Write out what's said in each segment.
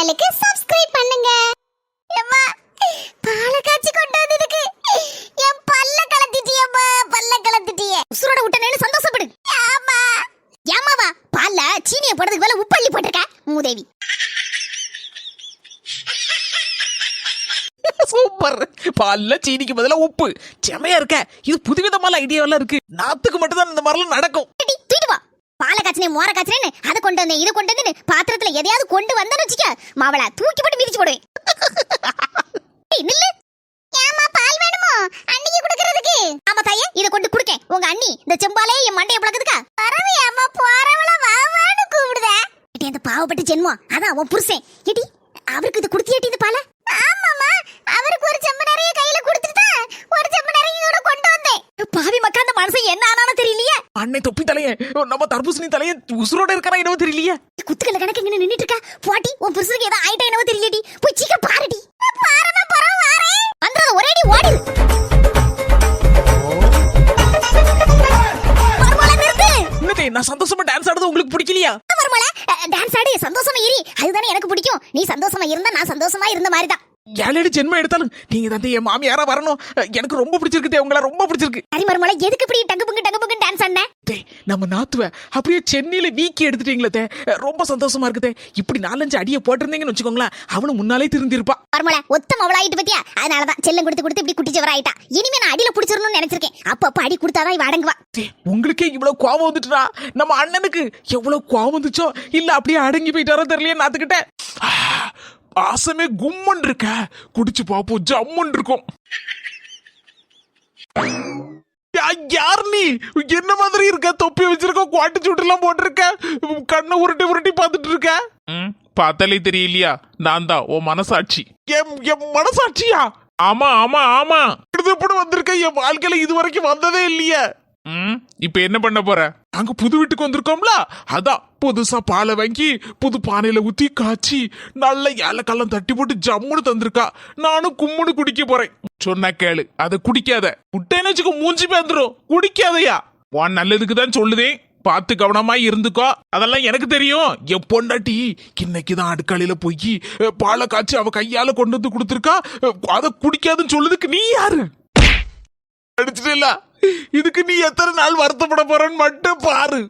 சேனலுக்கு சப்ஸ்கிரைப் பண்ணுங்க. எம்மா பால காய்ச்சி கொண்டு வந்திருக்கு. என் பல்ல கலத்திட்டியம்மா, பல்ல கலத்திட்டியே. உசுரோட விட்டனேன்னு சந்தோஷப்படு. ஆமா. ஏமாவா பால்ல சீனியை போடுறதுக்கு மேல உப்பு அள்ளி போட்டிருக்க மூதேவி. சூப்பர். பால்ல சீனிக்கு பதிலா உப்பு. செமையா இருக்க. இது புதுவிதமான ஐடியாவெல்லாம் இருக்கு. நாத்துக்கு மட்டும் தான் இந்த மாதிரிலாம் நடக்கும். தூக்கிட்டு வா. பாலை காய்ச்சினே மோர காய்ச்சினேன்னு அதை கொண்டு வந்தேன் இதை கொண்டு வந்து பாத்திரத்துல எதையாவது கொண்டு வந்தேன்னு வச்சுக்க மாவளை தூக்கி போட்டு மிதிச்சு போடுவேன். நில்லு. ஏமா பால் வேணுமோ அண்ணிக்கு குடுக்கிறதுக்கு? ஆமா தாயே, இதை கொண்டு குடுக்கேன். உங்க அண்ணி இந்த செம்பாலே என் மண்டைய பழக்குதுக்கா. பரவியாமா போறவள வாவான்னு கூப்பிடுதே. ஏடி அந்த பாவப்பட்ட ஜென்மம் அதான் உன் புருஷன். ஏடி அவருக்கு இது குடுத்தியேடி இந்த பாலை? ஆமாமா, அவருக்கு ஒரு செம்பு நிறைய கையில கொடுத்துட்டா ஒரு செம்பு நிறைய கூட கொண்டு வந்தேன். பாவி மக்கா, அந்த மனுஷன் என்ன ஆனானோ தெரியலையே. அன்னை தொப்பி தலையே, நம்ம தர்பூசணி தலையே உசுரோட இருக்கறா என்னவோ தெரியலையே. குத்துக்கல்ல கணக்கு இங்க நின்னுட்டு இருக்கா. போட்டி உன் புருஷனுக்கு ஏதோ ஆயிட்டா என்னவோ தெரியலடி. போய் சீக்கிரம் பாருடி. பாருமா பரம் வாரே. வந்தற ஒரேடி ஓடி. வரமல நிறுத்து. என்னதே நான் சந்தோஷமா டான்ஸ் ஆடுறது உங்களுக்கு பிடிக்கலையா? வரமல டான்ஸ் ஆடி சந்தோஷமா இரு. அதுதானே எனக்கு பிடிக்கும். நீ சந்தோஷமா இருந்தா நான் சந்தோஷமா இருந்த மாதிரி தான். ஏழடி ஜென்மம் எடுத்தாலும் நீங்க தான் என் மாமியாரா வரணும். எனக்கு ரொம்ப பிடிச்சிருக்கு. உங்களை ரொம்ப பிடிச்சிருக்கு. சரி மருமல, எதுக்கு இப்படி டங்கு பங்கு டான்ஸ் ஆடுன? நம்ம நாத்துவ அப்படியே சென்னையில வீக்கி எடுத்துட்டீங்களே. ரொம்ப சந்தோஷமா இருக்குதே. இப்படி 4-5 அடியை போட்டிருந்தீங்கன்னு வச்சுக்கோங்களேன், அவனு முன்னாலே திருந்திருப்பா. மருமல ஒத்தம் அவளாயிட்டு பத்தியா? அதனாலதான் செல்லம் கொடுத்து இப்படி குட்டிச்சவரா ஆயிட்டா. இனிமே நான் அடியில புடிச்சிடணும்னு நினைச்சிருக்கேன். அப்ப அடி கொடுத்தாதான் இவ அடங்குவா. உங்களுக்கே இவ்வளவு கோவம் வந்துட்டுடா. நம்ம அண்ணனுக்கு எவ்வளவு கோவம் வந்துச்சோ இல்ல அப்படியே அடங்கி போயிட்டாரோ தெரியலையே. நாத்துக்கிட்ட ஆசமே கும்மன் இருக்க. குடிச்சு பாப்போம், ஜம்முன் இருக்கும். யார் நீ? என்ன மாதிரி இருக்க? தொப்பி வச்சிருக்க, குவாட்டு சூட்டு எல்லாம் போட்டிருக்க, கண்ணை உருட்டி பார்த்துட்டு இருக்க. பார்த்தாலே தெரியலையா? நான் தான் உன் மனசாட்சி. என் மனசாட்சியா? ஆமா ஆமா ஆமா. எப்படி வந்திருக்க? என் வாழ்க்கையில இது வரைக்கும் வந்ததே இல்லையே. இப்ப என்ன பண்ண போற? அங்க புது வீட்டுக்கு வந்திருக்கோம்ல, அதான் புதுசா பாலை வாங்கி புது பானையில ஊத்தி காய்ச்சி நல்ல ஏலக்காலம் தட்டி போட்டு ஜம்முன்னு தந்திருக்கா. நானும் கும்முன்னு குடிக்க போறேன். சொன்ன கேளு, அதை குடிக்காத. முட்டைன்னு வச்சுக்க மூஞ்சி பேந்துரும். குடிக்காதையா? உன் நல்லதுக்கு தான் சொல்லுதேன். பார்த்து கவனமா இருந்துக்கோ. அதெல்லாம் எனக்கு தெரியும். என் பொண்டாட்டி இன்னைக்குதான் அடுக்களில போய் பாலை காய்ச்சி அவ கையால கொண்டு வந்து கொடுத்துருக்கா. அதை குடிக்காதுன்னு சொல்லுதுக்கு நீ யாரு? அடிச்சுட்டா. இதுக்கு நீ எத்தனை நாள் வருத்தப்பட போறன்னு மட்டும் பாரு.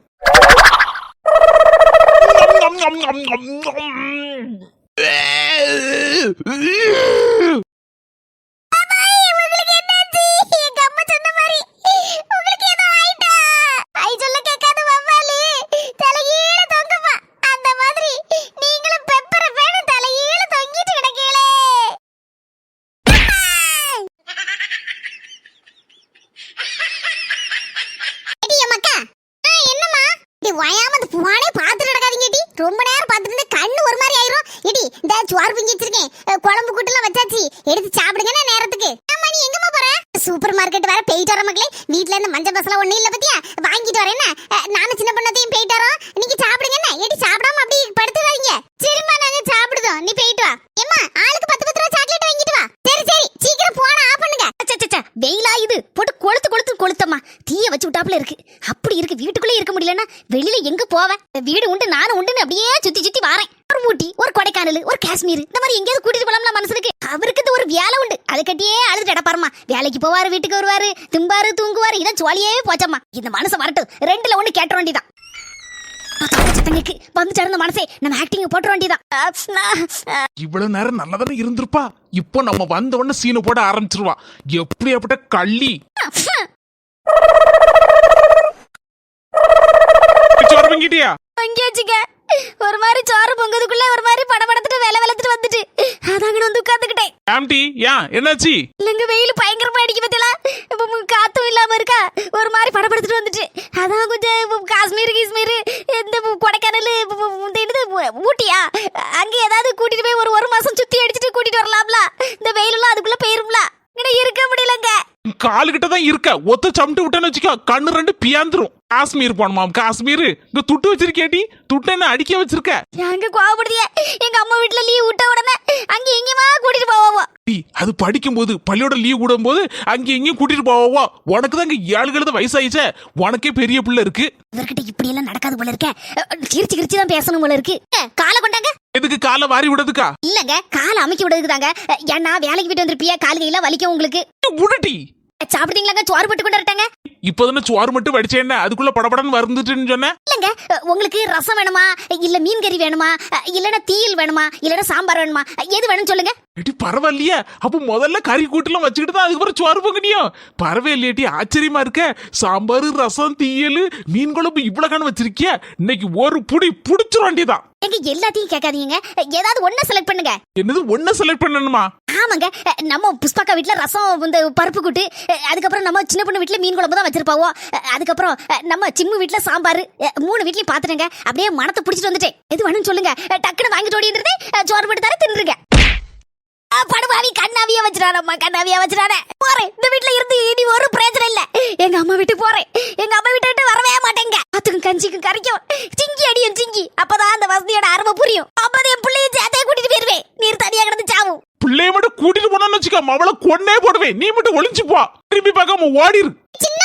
ரொம்ப நேரம் பார்த்துட்டு கண்ணு ஒரு மாதிரி ஆயிரும். இடி இந்த சோறு பிஞ்சி வச்சிருக்கேன், குழம்பு கூட்டெல்லாம் வச்சாச்சு, எடுத்து சாப்பிடுங்க நேரத்துக்கு. ஆமா, நீ எங்கம்மா போற? சூப்பர் மார்க்கெட் வேற போயிட்டு வர மக்களே. வீட்ல இருந்து மஞ்சள் மசாலா ஒண்ணு இல்ல பத்தியா, வாங்கிட்டு வரேன். நானும் சின்ன பொண்ணத்தையும் போயிட்டு வரோம். நீங்க சாப்பிடுங்க. எடி சாப்பிடாம அப்படி படுத்துறாதீங்க. சரிம்மா, நாங்க சாப்பிடுதோம். நீ போயிட்டு வா. ஏம்மா, ஆளுக்கு 10 ரூபா சாக்லேட் வாங்கிட்டு வா. சரி சீக்கிரம் போன ஆஃப் பண்ணுங்க. வெயிலா இது போட்டு கொளுத்தம்மா. தீய வச்சு விட்டாப்புல இருக்கு. அப்படி இருக்கு. வீட்டுக்குள்ளே இருக்க முடியலன்னா வெளியில எங்க போவேன்? வீடு உண்டு நானும் உண்டுன்னு அப்படியே சுத்தி வாரேன். ஒரு ஊட்டி, ஒரு கொடைக்கானல், ஒரு காஷ்மீர், இந்த மாதிரி எங்கேயாவது கூட்டிட்டு போலாம்ல மனசுக்கு. அவருக்கு இது ஒரு வேலை உண்டு. அது கட்டியே அழுது அடப்பாருமா. வேலைக்கு போவாரு, வீட்டுக்கு வருவாரு, திம்பாரு, தூங்குவாரு. இதான் ஜோலியே போச்சம்மா. இந்த மனசை வரட்டும், 2ல 1 கேட்ட வேண்டியதான். வந்துட்டு மனசே நம்ம ஆக்டிங் போட்ட வேண்டியதான். இவ்வளவு நேரம் நல்லதானே இருந்திருப்பா. இப்போ நம்ம வந்த உடனே சீனை போட ஆரம்பிச்சிருவா. எப்படியாப்பட்ட கள்ளி. வாங்கிட்டியா? வாங்கியாச்சுங்க. ஒரு மாதிரி சோறு பொங்குதுக்குள்ள ஒரு மாதிரி படபடத்துட்டு வேலை வளர்த்துட்டு வந்துட்டு அதாங்க வந்து உட்கார்ந்துக்கிட்டேன். ஆம்டி, என்னாச்சு? இல்லங்க, வெயில் பயங்கரமா அடிக்க பத்தல. இப்ப காத்தும் இல்லாம இருக்கா, ஒரு மாதிரி படபடத்துட்டு வந்துட்டு. அதான் கொஞ்சம் காஷ்மீர் இந்த கொடைக்கானல் ஊட்டியா அங்க ஏதாவது கூட்டிட்டு போய் ஒரு மாசம் சுத்தி அடிச்சுட்டு கூட்டிட்டு வரலாம்ல. இந்த வெயிலெல்லாம் அதுக்குள்ள போயிரும்ல. இருக்க முடியலங்க. காலுகிட்ட தான் இருக்க. ஒத்த சமட்டு விட்டேன்னு வச்சுக்கோ, கண்ணு 2 பியாந்துரும். காஷ்மீர் போனோம். காஷ்மீர் இங்க துட்டு வச்சிருக்கேடி. துட்டு என்ன அடிக்க வச்சிருக்க? எங்க கோவப்படுதிய? எங்க அம்மா வீட்டுல லீவ் விட்ட உடனே அங்க எங்கேயுமா கூட்டிட்டு போவோம். அது படிக்கும்போது பள்ளியோட லீவ் விடும் போது அங்க இங்கேயும் கூட்டிட்டு போவா. உனக்கு தான் இங்க 7 கழுத வயசாயிச்சே, உனக்கே பெரிய பிள்ளை இருக்கு. இவர்கிட்ட இப்படி எல்லாம் நடக்காது போல இருக்க. சிரிச்சு கிரிச்சு தான் பேசணும் போல இருக்கு. காலை கொண்டாங்க. எதுக்கு காலை வாரி விடுறதுக்கா? இல்லங்க, காலை அமைக்கி விடுறதுக்கு தாங்க. ஏன்னா வேலைக்கு போயிட்டு வந்திருப்பியா, கால் கையில வலிக்கும் உங்களுக்கு. உடட்டி சாப்பிட்டீங்களாங்க? சோறு போட்டு கொண்டு வரட்டாங்க. இப்பதானே சோறு மட்டும் வடிச்சேன், அதுக்குள்ள படபடன்னு வந்துட்டுன்னு சொன்னேன். இல்லங்க, உங்களுக்கு ரசம் வேணுமா, இல்ல மீன் கறி வேணுமா, இல்லனா தீயல் வேணுமா, இல்லனா சாம்பார் வேணுமா, எது வேணும்னு சொல்லுங்க. ஏட்டி பரவாயில்லையே, அப்ப முதல்ல கறி கூட்டெல்லாம் வச்சுக்கிட்டு தான் அதுக்கப்புறம் சோறு பொங்கனியும். பரவாயில்லையாட்டி, ஆச்சரியமா இருக்க. சாம்பார், ரசம், தீயல், மீன் குழம்பு இவ்வளவு வச்சிருக்கிய. இன்னைக்கு ஒரு புடி புடிச்சிட வேண்டியதான். எங்க எல்லாத்தையும் கேட்காதீங்க, ஏதாவது ஒண்ணு செலக்ட் பண்ணுங்க. என்னது ஒண்ணு செலக்ட் பண்ணணுமா? ஆமாங்க, நம்ம புஷ்பாக்கா வீட்ல ரசம், இந்த பருப்பு கூட்டு, அதுக்கப்புறம் நம்ம சின்ன பொண்ணு வீட்ல மீன் குழம்பு தான் வச்சிருப்பாவோ, அதுக்கப்புறம் நம்ம சிம்மு வீட்ல சாம்பார், 3 வீட்லயும் பாத்துட்டேங்க. அப்படியே மனத்தை புடிச்சிட்டு வந்துட்டேன். எது வேணும்னு சொல்லுங்க, டக்குன்னு வாங்கிட்டு ஓடிட்டு சோறு போட்டு தர தின்னுருங்க. படுபாவி கண்ணாவியா வச்சிடாரம்மா, கண்ணாவியா வச்சிடார. போறேன், இந்த வீட்ல இருந்து இனி ஒரு பிரச்சனை இல்ல. எங்க அம்மா வீட்டுக்கு போறேன். எங்க அம்மா வீட்டை விட்டு வரவே மாட்டேங்க. அதுக்கும் கஞ்சிக்கும் கறிக்கும் சிங்கி அடியும் சிங்கி. அப்பதான் அந்த வசதியோட அருமை புரியும். அப்பதான் என் பிள்ளைய சேர்த்தே கூட்டிட்டு போயிருவேன். நீர் தனியா கிடந்து சாவும். பிள்ளைய மட்டும் கூட்டிட்டு போனோம்னு வச்சுக்க, அவளை கொன்னே போடுவேன். நீ மட்டும் ஒளிஞ்சு போ, திரும்பி பார்க்காம ஓடிரு. சின்ன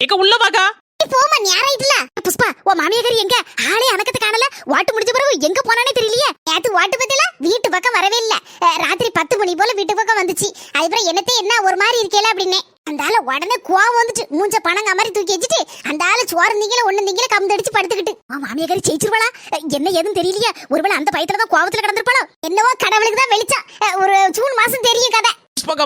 எங்க உள்ள பாக்கா போமா, நேராயிட்டுல. புஷ்பா, உன் மாமியார் எங்க? ஆளே அணக்கத்து காணல. வாட்டு முடிஞ்ச பிறகு எங்க போனானே தெரியலையே. நேத்து வாட்டு பத்தில வீட்டு பக்கம் வரவே இல்ல. ராத்திரி 10 மணி போல வீட்டு பக்கம் வந்துச்சு. அதுக்கப்புறம் என்னத்தை என்ன ஒரு மாதிரி இருக்கேல அப்படின்னு அந்த ஆளு உடனே கோவம் வந்துட்டு மூஞ்ச பணங்க மாதிரி தூக்கி வச்சுட்டு அந்த ஆளு சோறு நீங்கள ஒண்ணு நீங்கள கம்படிச்சு படுத்துக்கிட்டு. மாமியார் ஜெயிச்சிருவாளா என்ன ஏதுன்னு தெரியலையே. ஒருவேளை அந்த பயத்துல தான் கோவத்துல கிடந்திருப்பாளோ என்னவோ. கடவுளுக்கு தான் வெளிச்சம். ஒரு ஜூன் மாசம் தெரியும் கதை.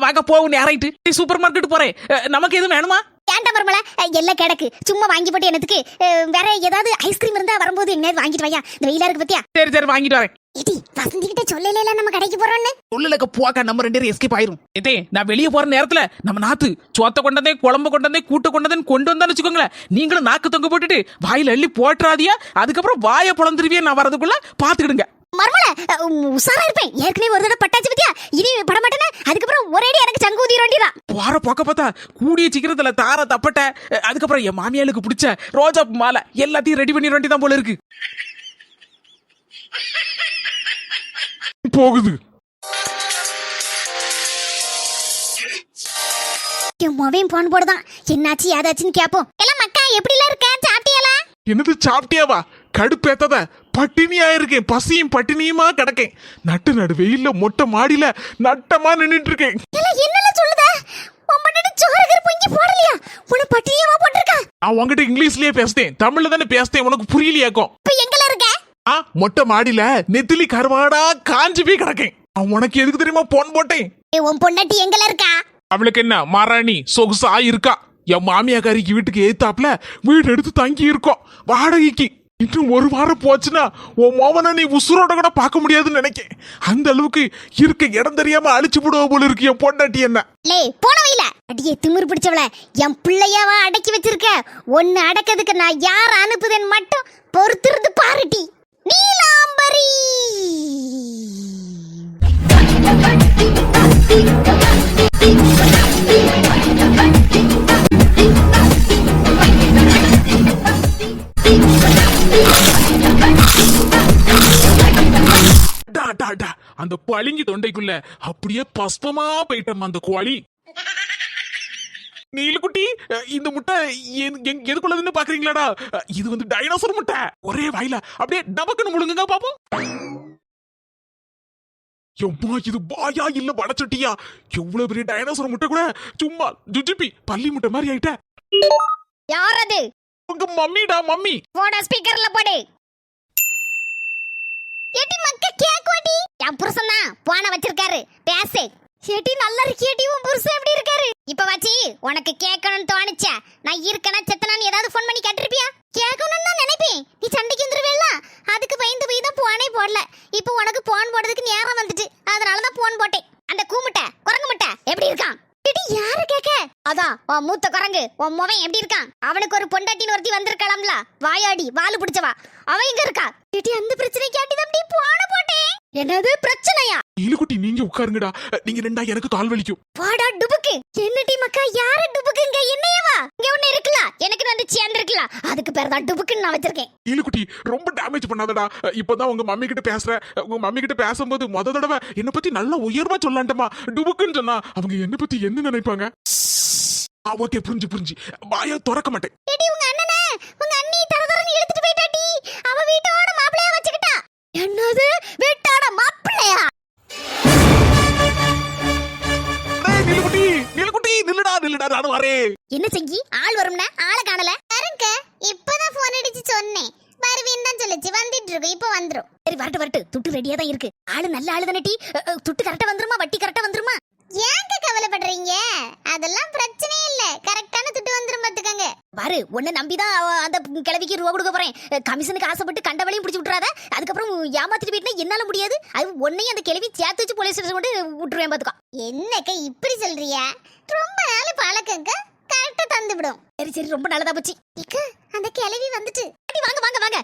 வாங்க போகும் நேராயிட்டு. சூப்பர் மார்க்கெட் போறேன். நமக்கு எதுவும் வேணுமா? ஏன்டா மருமல எல்லாம் கிடக்கு, சும்மா வாங்கி போட்டு என்னத்துக்கு? வேற ஏதாவது ஐஸ்கிரீம் இருந்தா வரும்போது எங்கேயாவது வாங்கிட்டு வையா, இந்த வெயிலா இருக்கு பத்தியா. சரி சரி வாங்கிட்டு வரேன். ஏடி வசந்தி கிட்ட சொல்லல நம்ம கடைக்கு போறோம்னு. சொல்லலக்க போக்கா, நம்ம 2 பேரும் எஸ்கேப் ஆயிரும். ஏதே நான் வெளியே போற நேரத்துல நம்ம நாத்து சோத்த கொண்டதே, குழம்பு கொண்டதே, கூட்டு கொண்டதேன்னு கொண்டு வந்தான்னு வச்சுக்கோங்களேன். நீங்களும் நாக்கு தொங்க போட்டுட்டு வாயில அள்ளி போட்டுறாதியா. அதுக்கப்புறம் வாயை பொழந்துருவியே. நான் வரதுக்குள்ள பாத்துக்கிடுங்க. மர்மல உசாரா இருப்பேன். ஏற்கனவே ஒரு தடவை பட்டாச்சு பத்தியா, இனி பட மாட்டேனே. அதுக்கப்புறம் ஒரேடி எனக்கு சங்கு ஊதிர வேண்டியதா. போற போக்க பார்த்தா கூடிய சீக்கிரத்துல தார தப்பட்ட, அதுக்கப்புறம் என் மாமியாளுக்கு பிடிச்ச ரோஜா மாலை எல்லாத்தையும் ரெடி பண்ணி வேண்டியதான் போல இருக்கு. போகுது. என் மொபைல் போன் போடுதான். என்னாச்சு ஏதாச்சுன்னு கேப்போம். எல்லாம் மக்கா எப்படிலாம் இருக்க? சாப்பிட்டியலா? என்னது சாப்பிட்டியாவா? கடுப்பேத்தத பட்டினியா இருக்கேன். பசியும் பட்டினியுமா கிடக்கேன். நடு வெயில்ல மொட்டை மாடியில நட்டமா நின்னுட்டு இருக்கேன். என்னல சொல்லுத? உம்மனடி சோறுகர் பொங்கி போடலையா? உன பட்டினியமா போட்டுருக்கா? நான் உன்கிட்ட இங்கிலீஷ்லயே பேசுறேன், தமிழ்ல தானே பேசுறேன். உனக்கு புரியலையாக்கும். இப்ப எங்கல இருக்க? மொட்டை மாடியில நெத்திலி கருவாடா காஞ்சி போய் கிடக்கேன். உனக்கு எதுக்கு தெரியுமா போன் போட்டேன்? உன் பொண்டாட்டி எங்கல இருக்கா? அவளுக்கு என்ன மாராணி சொகுசா இருக்கா. என் மாமியாக்காரிக்கு வீட்டுக்கு ஏத்தாப்புல வீடு எடுத்து தங்கி இருக்கோம் வாடகைக்கு. இன்னும் 1 வாரம் போச்சுன்னா உன் மோவனை நீ உசுரோட கூட பார்க்க முடியாதுன்னு நினைக்கேன். அந்த அளவுக்கு இருக்க இடம் தெரியாம அழிச்சு விடுவ போல இருக்கு என் பொண்டாட்டி. என்ன போனவையில அடியே திமிர் பிடிச்சவள, என் பிள்ளையாவா அடக்கி வச்சிருக்க. ஒன்னு அடக்கிறதுக்கு நான் யார் அனுப்புதேன்னு மட்டும் பொறுத்திருந்து பாருட்டி. நீலாம்பரி அந்த பளிங்கி தொண்டைக்குள்ள அப்படியே பஸ்பமா போயிட்டோம் அந்த கோழி. நீலக்குட்டி, இந்த முட்டை எதுக்குள்ளதுன்னு பாக்குறீங்களாடா? இது வந்து டைனோசர் முட்டை. ஒரே வாயில அப்படியே டபக்குன்னு முழுங்குங்க பாப்போம். எம்மா, இது பாயா இல்ல வடச்சட்டியா? எவ்வளவு பெரிய டைனோசர் முட்டை கூட சும்மா ஜுஜிபி பள்ளி முட்டை மாதிரி ஆயிட்ட. யார் அது? உங்க மம்மிடா. மம்மி போட ஸ்பீக்கர்ல போடு. ஏடி மக்க கேக்குவாடி. என் புருஷன் தான் போன வச்சிருக்காரு, பேசு. ஏடி நல்லா இருக்கேடி, உன் புருஷன் எப்படி இருக்காரு? இப்ப வச்சி உனக்கு கேட்கணும்னு தோணுச்சா? நான் இருக்கனா செத்தனான்னு ஏதாவது ஃபோன் பண்ணி கேட்டிருப்பியா? கேட்கணும்னு தான் நினைப்பேன். நீ சண்டைக்கு வந்துருவேல, அதுக்கு பயந்து போய் தான் போனே போடல. இப்போ உனக்கு போன் போடுறதுக்கு நேரம் வந்துட்டு, அதனால தான் போன் போட்டேன். அந்த கூமுட்டை குரங்கு முட்டை எப்படி இருக்கான்? ஏடி யாரு கேக்க? அதான் உன் மூத்த குரங்கு, உன் மொவன் எப்படி இருக்கான்? அவனுக்கு ஒரு பொண்டாட்டின்னு ஒருத்தி வந்திருக்கலாம்ல, வாயாடி வாலு பிடிச்சவா. அவ எங்க இருக்கா? ஏடி அந்த பிரச்சனை கேட்டி தான் போன போட்டேன். என்னது பிரச்சனையா? நீலக்குட்டி நீங்க உட்காருங்கடா. நீங்க ரெண்டா எனக்கு கால் வலிக்கும். வாடா டுபுக்கு. என்னடி மக்கா, யார டுபுக்குங்க? என்னையவா? இங்க ஒண்ணு இருக்குல, எனக்கு வந்து சேர்ந்துருக்கலாம். அதுக்கு பேர் தான் டுபுக்குன்னு நான் வச்சிருக்கேன். நீலுக்குட்டி ரொம்ப டேமேஜ் பண்ணாதடா. இப்பதான் உங்க மம்மி கிட்ட பேசுற. உங்க மம்மி கிட்ட பேசும்போது முத தடவை என்ன பத்தி நல்லா உயர்வா சொல்லாண்டமா டுபுக்குன்னு சொன்னா அவங்க என்ன பத்தி என்ன நினைப்பாங்க? ஓகே, புரிஞ்சு வாயை திறக்க மாட்டேன். ஏடி உங்க அண்ணனே உங்க அண்ணி தரதரன்னு இழுத்துட்டு போயிட்டாடி. அவ வீட்டோட மாப்பிளையா வச்சுக்கிட்டா. என்னது வீட்டோட மாப்பிளையா? நீலுக்குட்டி நில்லுடா நானும் வரேன். என்ன செஞ்சி ஆள் வரும்னா ஆளை காணல. பாருங்க இப்பதான் போன் அடிச்சு சொன்னேன். வருவீன்னு தான் சொல்லுச்சு. வந்துட்டு இருக்கு, இப்போ வந்துரும். சரி வரட்டு துட்டு ரெடியா தான் இருக்கு. ஆளு நல்ல ஆளு தானே டி. துட்டு கரெக்டா வந்துருமா? வட்டி கரெக்டா வந்துருமா? ஏங்க கவலைப்படுறீங்க? அதெல்லாம் பிரச்சனையே இல்ல. கரெக்டான துட்டு வந்துரும் பாத்துக்கங்க. பாரு உன்னை நம்பிதான் அந்த கிழவிக்கு ரூபா கொடுக்க போறேன். கமிஷனுக்கு ஆசைப்பட்டு கண்டவளையும் பிடிச்சி விட்டுறாத. அதுக்கப்புறம் ஏமாத்திட்டு போயிட்டா என்னால முடியாது. அது உன்னையும் அந்த கிழவி சேர்த்து வச்சு போலீஸ் ஸ்டேஷன் கொண்டு விட்டுருவேன் பாத்துக்கோ. என்னக்க இப்படி சொல்றியா? ரொம்ப நாள் பழக்கங்க, கரெக்டா தந்து விடும். சரி ரொம்ப நல்லதா போச்சு. அந்த கிழவி வந்துட்டு வாங்க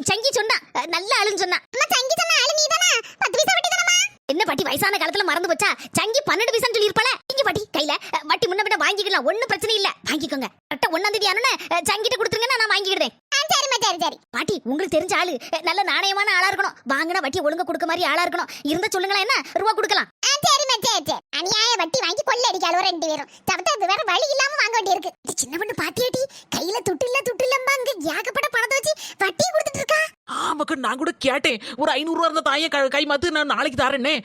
சங்கி சொன்னா நல்ல ஆளுன்னு சொன்னா. சங்கி சொன்ன ஆளு நீதானே? 10 பைசா வட்டி தானமா? என்ன பாட்டி வயசான காலத்துல மறந்து போச்சா? சங்கி 12 பைசான்னு சொல்லி இருப்பாளே. இங்க பாட்டி கையில வட்டி முன்ன விட வாங்கிக்கலாம். ஒண்ணும் பிரச்சனை இல்ல, வாங்கிக்கோங்க. கரெக்டா 1ஆம் தேதி ஆனனே சங்கிட்ட கொடுத்துருங்க, நான் வாங்கிக்கிறேன். சரி பாட்டி உங்களுக்கு தெரிஞ்ச ஆளு நல்ல நாணயமான ஆளா இருக்கணும். வாங்கினா வட்டி ஒழுங்கா கொடுக்க மாதிரி ஆளா இருக்கணும். இருந்தா சொல்லுங்களேன், என்ன ரூபா கொடுக்கலாம். சரி அநியாய வட்டி வாங்கி கொள்ள அடிக்காளோ 2 பேரும். தவிர்த்து வேற வழி இல்லாம வாங்க வேண்டி இருக்கு. சின்ன பொண்ணு பாட்டியாட்டி கையில துட்டு இல்லம்மா, அங்க ஏகப்பட்ட பணத்தை வச்சு வட்டி கொடுத்துட்டு இருக்கா. ஆமாக்கா, நான் கூட கேட்டேன். ஒரு 500 ரூபா இருந்த தாயை கை மாத்து, நான் நாளைக்கு தரேன்னே.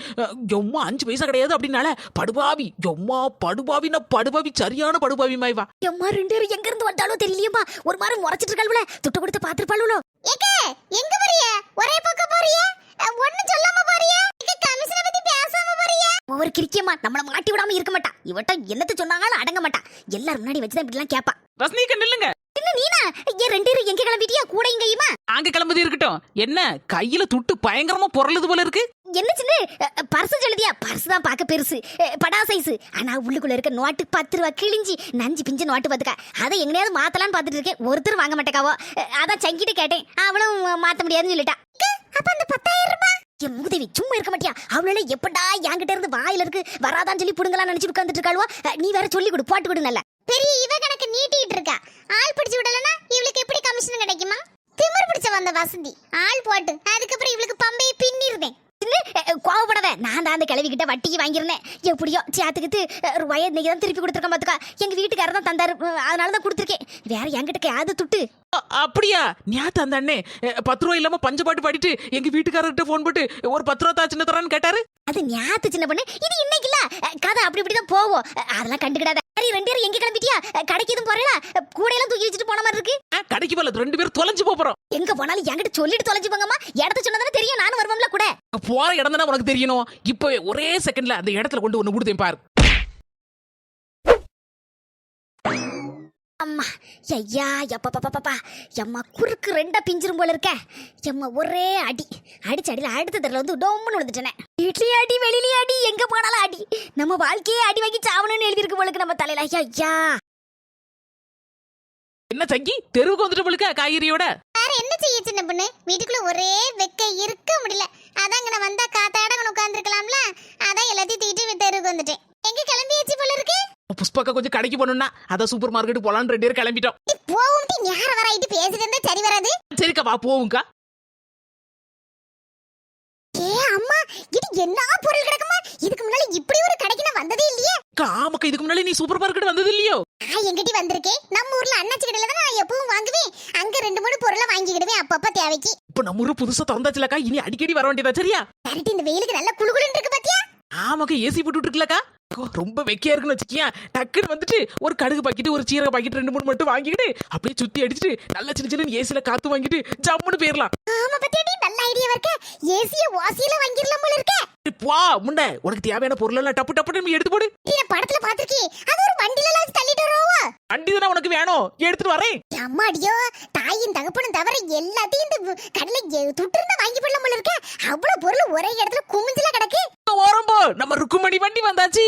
எம்மா 5 பைசா கிடையாது அப்படின்னால படுபாவி. எம்மா படுபாவி, சரியான படுபாவி மாய்வா. எம்மா 2 பேரும் எங்க இருந்து வந்தாலும் தெரியலையம்மா. ஒரு மாதிரி முறைச்சிட்டு இருக்காளுல. துட்டு கொடுத்து பாத்துருப்பாளுல. எங்க போறிய? ஒரே பக்கம் போறிய? ஒண்ணு சொல்லாம போறிய? கமிஷனை பத்தி பேசாம போறிய? ஒவ்வொரு கிரிக்கியம்மா நம்மள மாட்டி விடாம இருக்க மாட்டா. இவட்ட என்னத்த சொன்னாலும் அடங்க மாட்டா. எல்லாரும் முன்னாடி வச்சுதான் இப்படி எல்லாம் கேப்பா. ரஸ்னிகா நில்லுங்க. நீனா ஏன் 2 பேரும் எங்க கிளம்பிட்டியா? கூட இங்கேயுமா? அங்க கிளம்புது இருக்கட்டும். என்ன கையில துட்டு பயங்கரமா பொருளுது போல இருக்கு. என்ன சின்ன பர்ஸ் சொல்லுதியா? பர்ஸ் தான் பாக்க பெருசு, படா சைஸ். ஆனா உள்ளுக்குள்ள இருக்க நோட்டு 10 ரூபா கிழிஞ்சி நஞ்சு பிஞ்சு நோட்டு பாத்துக்க. அதை எங்கனையாவது மாத்தலான்னு பாத்துட்டு இருக்கேன். ஒருத்தர் வாங்க மாட்டேக்காவோ. அதான் சங்கிட்ட கேட்டேன், அவளும் மாத்த முடியாதுன்னு சொல்லிட்டா. அப்ப அந்த 10,000 ரூபாய் என் மூதேவி சும்மா இருக்க மாட்டியா? அவளால எப்படா என்கிட்ட இருந்து வாயில இருக்கு வராதான்னு சொல்லி புடுங்கலாம் நினைச்சு உட்கார்ந்துட்டு இருக்காளுவா. நீ வேற சொல்லி கொடு, போட்டு கொடு. நல்ல பெரிய இவ கணக்கு நீட்டிட்டு இருக்கா. ஆள் பிடிச்சு விடலனா இவளுக்கு எப்படி கமிஷன் கிடைக்குமா? திமிர் பிடிச்ச வந்த வசந்தி ஆள் போட்டு அதுக்கப்புறம் இவளுக்கு பம்பையை பின்னிருவேன். கோவப்படாத, நான் தான் அந்த கிழவி கிட்ட வட்டிக்கு வாங்கிருந்தேன். எப்படியோ சேர்த்துக்கிட்டு ரூபாயை இன்னைக்கு தான் திருப்பி கொடுத்துருக்கேன் பாத்துக்கா. எங்க வீட்டுக்காரர் தான் தந்தாரு, அதனாலதான் கொடுத்துருக்கேன். வேற என்கிட்ட யாரு துட்டு? அப்படியா? நேத்து அந்த அண்ணே 10 ரூபா இல்லாம பஞ்சப்பாட்டு பாடிட்டு எங்க வீட்டுக்காரர்கிட்ட போன் போட்டு ஒரு 10 ரூபா சின்ன தரான்னு கேட்டாரு. அது ஞாத்து சின்ன பொண்ணு, இது இன்னைக்கு இல்ல. கதை அப்படி இப்படிதான் போவோம், அதெல்லாம் கண்டுக்கிடாத. சரி 2 பேரும் எங்க கிளம்பிட்டியா? கடைக்கு எதுவும் போறீங்களா? கூட எல்லாம் தூக்கி வச்சுட்டு போன மாதிரி இருக்கு. கடைக்கு போல 2 பேரும் தொலைஞ்சு போறோம். எங்க போனாலும் என்கிட்ட சொல்லிட்டு தொலைஞ்சு போங்கம்மா. இடத்த சொன்னதானே தெரியும், நானும் வருவோம்ல கூட. போற இடம் தானே உனக்கு தெரியணும். இப்பவே ஒரே செகண்ட்ல அந்த இடத்துல கொண்டு ஒண்ணு கொடுத்தேன் பாரு. அம்மா ஐயா எப்பா எம்மா குறுக்கு 2 பிஞ்சிரும் போல இருக்க. எம்மா ஒரே அடி அடிச்சு அடியில அடுத்த தடவை வந்து டொம்முன்னு விழுந்துட்டேனே. வீட்லயே அடி, வெளியிலயே அடி, எங்க போனாலும் அடி. நம்ம வாழ்க்கையே அடி வாங்கி சாவணும்னு எழுதிருக்கு போல நம்ம தலையில. ஐயா என்ன சங்கி தெருவுக்கு வந்துட்டு போலுக்க காய்கறியோட? வேற என்ன செய்ய சின்ன பொண்ணு? வீட்டுக்குள்ள ஒரே வெக்க இருக்க முடியல. அதாங்க நான் வந்தா காத்தாட உட்கார்ந்துருக்கலாம்ல. அதான் எல்லாத்தையும் தூக்கிட்டு தெருவுக்கு வந்துட்டேன். எங்க கிளம்பியாச்சு போல இருக்கு. புஷ்பாக்கா கொஞ்சம் கடைக்கு போகணும்னா அதான் சூப்பர் மார்க்கெட் போலான்னு 2 பேரும் கிளம்பிட்டோம். போவும் ஞார வர ஆயிட்டு பேசிட்டு இருந்தா சரி வராது. சரிக்கா வா போவும்க்கா. ஏ அம்மா, இது என்ன பொருள் கிடக்குமா? இதுக்கு முன்னால இப்படி ஒரு கடைக்கு நான் வந்ததே இல்லையே. ஆமாக்கா, இதுக்கு முன்னாடி நீ சூப்பர் மார்க்கெட் வந்தது இல்லையோ? நான் எங்கிட்ட வந்திருக்கேன். நம்ம ஊர்ல அண்ணாச்சி கடையில தான் நான் எப்பவும் வாங்குவேன். அங்க 2-3 பொருளை வாங்கிக்கிடுவேன் அப்பப்ப தேவைக்கு. இப்ப நம்ம ஊரு புதுசா திறந்தாச்சுலக்கா, இனி அடிக்கடி வர வேண்டியதா. சரியா? கரெக்ட். இந்த வெயிலுக்கு நல்ல குளுகுளுன்னு இருக்கு பாத்தியா? ஆமாக்கா, ஏசி போட்டு இருக்கலக்கா. ரொம்ப வெக்கையா இருக்குன்னு வச்சுக்கியா, டக்குன்னு வந்துட்டு ஒரு கடுகு பாக்கெட், ஒரு சீரக பாக்கெட் 2-3 மட்டும் வாங்கிக்கிட்டு அப்படியே சுத்தி அடிச்சுட்டு நல்ல சின்ன சின்ன ஏசில காத்து வாங்கிட்டு ஜம்முன்னு போயிடலாம். ஆமா பத்தியாடி, நல்ல ஐடியா இருக்க. ஏசிய வாசியில வாங்கிரலாம் போல இருக்க. வா முண்டை, உனக்கு தேவையான பொருள் எல்லாம் டப்பு டப்பு நீ எடுத்து போடு. நீ படத்துல பாத்துக்கி, அது ஒரு வண்டில எல்லாம் தள்ளிட்டு வருவா. வண்டி தானே உனக்கு வேணும், எடுத்துட்டு வரேன். அம்மாடியோ, தாயின் தகப்பனும் தவிர எல்லாத்தையும் இந்த கடலை துட்டு இருந்தா வாங்கி போடலாம் போல இருக்க. அவ்வளவு பொருள் ஒரே இடத்துல குமிஞ்சல கிடக்கு. ஓரம்போ, நம்ம ருக்குமணி வண்டி வந்தாச்சு.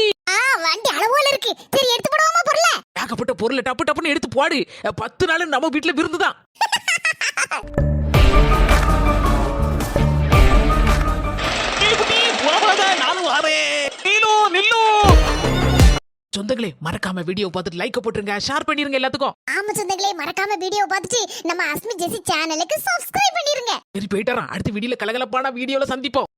வண்டி அளவோல இருக்கு. சரி எடுத்து போடுவோமா பொருளை? ஏகப்பட்ட பொருளை டப்பு டப்புன்னு எடுத்து போடு. 10 நாள் நம்ம வீட்டுல விருந்துதான். நானும் வரேன். சொந்தங்களே மறக்காம வீடியோ பார்த்துட்டு லைக் போட்டுருங்க, ஷேர் பண்ணிருங்க எல்லாத்துக்கும். ஆமா சொந்தங்களே, மறக்காம வீடியோ பார்த்துட்டு நம்ம அஸ்மி ஜெசி சேனலுக்கு சப்ஸ்கிரைப் பண்ணிருங்க. சரி போயிட்டு வரேன். அடுத்த வீடியோல கலகலப்பான வீடியோல சந்திப்போம்.